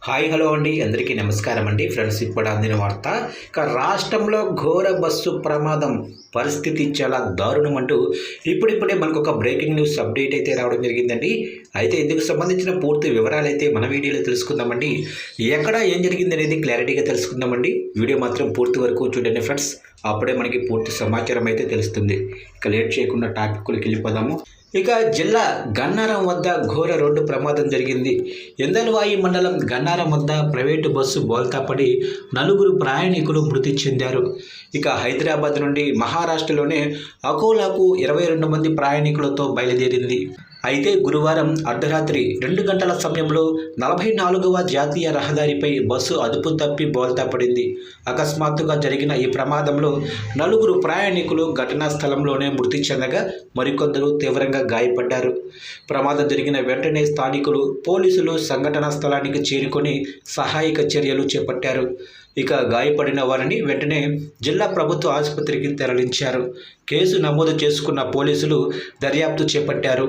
Hi hello అండి, అందరికీ నమస్కారం అండి. ఫ్రెండ్స్, ఇప్పుడు అందిన వార్త. ఇక రాష్ట్రంలో ఘోర బస్సు ప్రమాదం, పరిస్థితి చాలా దారుణం అంటూ ఇప్పుడిప్పుడే మనకు ఒక బ్రేకింగ్ న్యూస్ అప్డేట్ అయితే రావడం జరిగిందండి. అయితే ఇందుకు సంబంధించిన పూర్తి వివరాలు అయితే మన వీడియోలో తెలుసుకుందామండి. ఎక్కడ ఏం జరిగింది అనేది క్లారిటీగా తెలుసుకుందామండి. వీడియో మాత్రం పూర్తి వరకు చూడండి ఫ్రెండ్స్, అప్పుడే మనకి పూర్తి సమాచారం అయితే తెలుస్తుంది. ఇక లేట్ చేయకుండా టాపిక్కి వెళ్ళిపోదాము. ఇక జిల్లా గన్నారం వద్ద ఘోర రోడ్డు ప్రమాదం జరిగింది. ఎందలవాయి మండలం గన్నారం వద్ద ప్రైవేటు బస్సు బోల్తాపడి నలుగురు ప్రయాణికులు మృతి చెందారు. ఇక హైదరాబాద్ నుండి మహారాష్ట్రలోనే అకోలాకు 22 మంది ప్రయాణికులతో బయలుదేరింది. అయితే గురువారం అర్ధరాత్రి 2 గంటల సమయంలో 44వ జాతీయ రహదారిపై బస్సు అదుపు తప్పి బోల్తా పడింది. అకస్మాత్తుగా జరిగిన ఈ ప్రమాదంలో నలుగురు ప్రయాణికులు ఘటనా స్థలంలోనే మృతి చెందగా మరికొందరు తీవ్రంగా గాయపడ్డారు. ప్రమాదం జరిగిన వెంటనే స్థానికులు, పోలీసులు సంఘటనా స్థలానికి చేరుకొని సహాయక చర్యలు చేపట్టారు. ఇక గాయపడిన వారిని వెంటనే జిల్లా ప్రభుత్వ ఆసుపత్రికి తరలించారు. కేసు నమోదు చేసుకున్న పోలీసులు దర్యాప్తు చేపట్టారు.